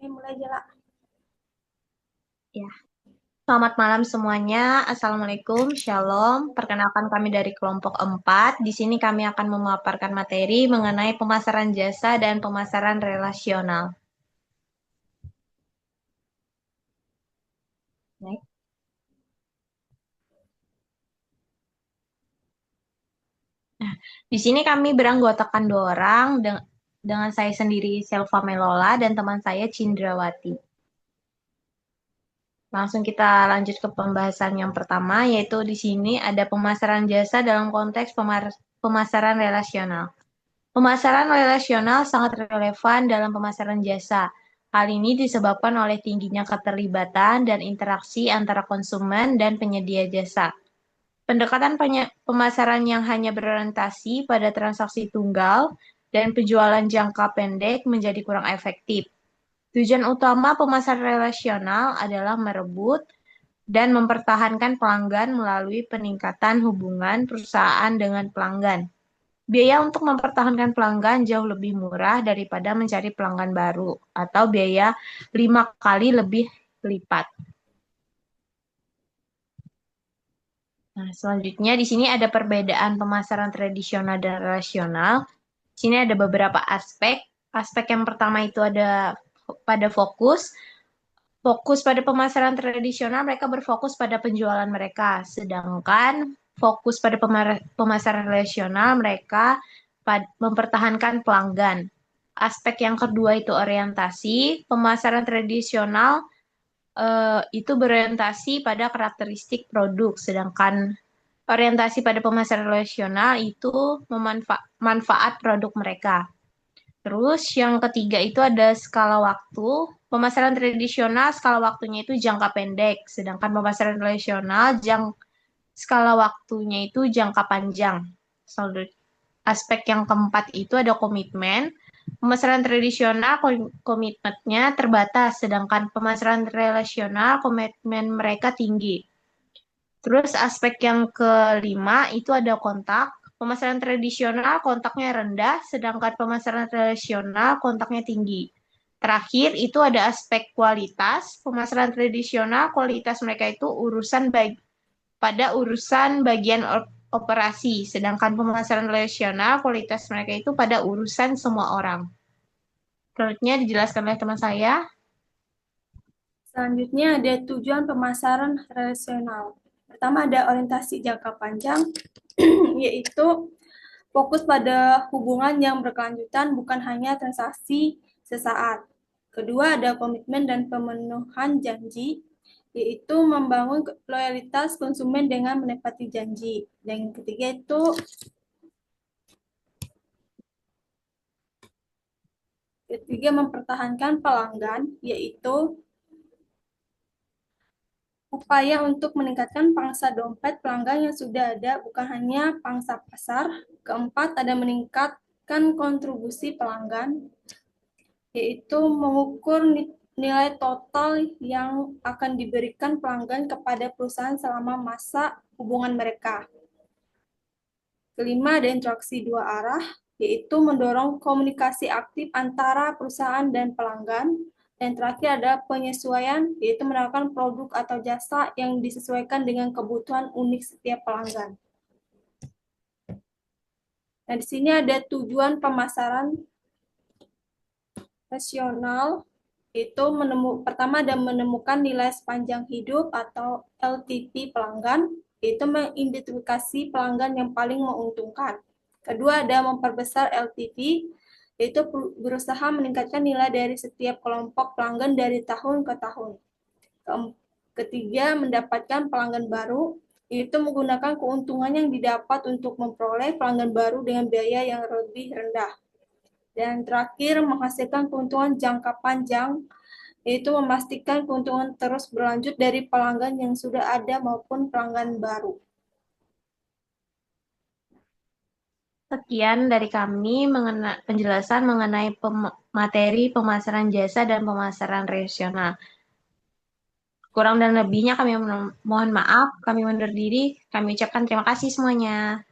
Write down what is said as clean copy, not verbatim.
Mulai aja lah. Ya, selamat malam semuanya. Assalamualaikum, Shalom. Perkenalkan kami dari kelompok 4. Di sini kami akan memaparkan materi mengenai pemasaran jasa dan pemasaran relasional. Baik. Nah, di sini kami beranggotakan 2 orang dengan saya sendiri Selva Melola dan teman saya Cindrawati. Langsung kita lanjut ke pembahasan yang pertama, yaitu di sini ada pemasaran jasa dalam konteks pemasaran relasional. Pemasaran relasional sangat relevan dalam pemasaran jasa. Hal ini disebabkan oleh tingginya keterlibatan dan interaksi antara konsumen dan penyedia jasa. Pendekatan pemasaran yang hanya berorientasi pada transaksi tunggal dan penjualan jangka pendek menjadi kurang efektif. Tujuan utama pemasaran relasional adalah merebut dan mempertahankan pelanggan melalui peningkatan hubungan perusahaan dengan pelanggan. Biaya untuk mempertahankan pelanggan jauh lebih murah daripada mencari pelanggan baru atau biaya 5 kali lebih lipat. Nah, selanjutnya di sini ada perbedaan pemasaran tradisional dan relasional. Di sini ada beberapa aspek. Aspek yang pertama itu ada pada fokus. Fokus pada pemasaran tradisional, mereka berfokus pada penjualan mereka. Sedangkan fokus pada pemasaran relasional, mereka mempertahankan pelanggan. Aspek yang kedua itu orientasi. Pemasaran tradisional itu berorientasi pada karakteristik produk, sedangkan orientasi pada pemasaran relasional itu manfaat produk mereka. Terus yang ketiga itu ada skala waktu. Pemasaran tradisional skala waktunya itu jangka pendek, sedangkan pemasaran relasional skala waktunya itu jangka panjang. Aspek yang keempat itu ada komitmen. Pemasaran tradisional komitmennya terbatas, sedangkan pemasaran relasional komitmen mereka tinggi. Terus aspek yang kelima itu ada kontak. Pemasaran tradisional kontaknya rendah, sedangkan pemasaran relasional kontaknya tinggi. Terakhir itu ada aspek kualitas. Pemasaran tradisional kualitas mereka itu pada urusan bagian operasi, sedangkan pemasaran relasional kualitas mereka itu pada urusan semua orang. Selanjutnya dijelaskan oleh teman saya. Selanjutnya ada tujuan pemasaran relasional. Pertama ada orientasi jangka panjang, yaitu fokus pada hubungan yang berkelanjutan bukan hanya transaksi sesaat. Kedua ada komitmen dan pemenuhan janji, yaitu membangun loyalitas konsumen dengan menepati janji. Dan yang ketiga itu mempertahankan pelanggan, yaitu upaya untuk meningkatkan pangsa dompet pelanggan yang sudah ada, bukan hanya pangsa pasar. Keempat, ada meningkatkan kontribusi pelanggan, yaitu mengukur nilai total yang akan diberikan pelanggan kepada perusahaan selama masa hubungan mereka. Kelima, ada interaksi dua arah, yaitu mendorong komunikasi aktif antara perusahaan dan pelanggan. Dan terakhir ada penyesuaian, yaitu menawarkan produk atau jasa yang disesuaikan dengan kebutuhan unik setiap pelanggan. Nah, di sini ada tujuan pemasaran rasional, yaitu pertama ada menemukan nilai sepanjang hidup atau LTV pelanggan, yaitu mengidentifikasi pelanggan yang paling menguntungkan. Kedua ada memperbesar LTV, yaitu berusaha meningkatkan nilai dari setiap kelompok pelanggan dari tahun ke tahun. Ketiga, mendapatkan pelanggan baru, yaitu menggunakan keuntungan yang didapat untuk memperoleh pelanggan baru dengan biaya yang lebih rendah. Dan terakhir, menghasilkan keuntungan jangka panjang, yaitu memastikan keuntungan terus berlanjut dari pelanggan yang sudah ada maupun pelanggan baru. Sekian dari kami penjelasan mengenai materi pemasaran jasa dan pemasaran relasional. Kurang dan lebihnya kami mohon maaf, kami undur diri, kami ucapkan terima kasih semuanya.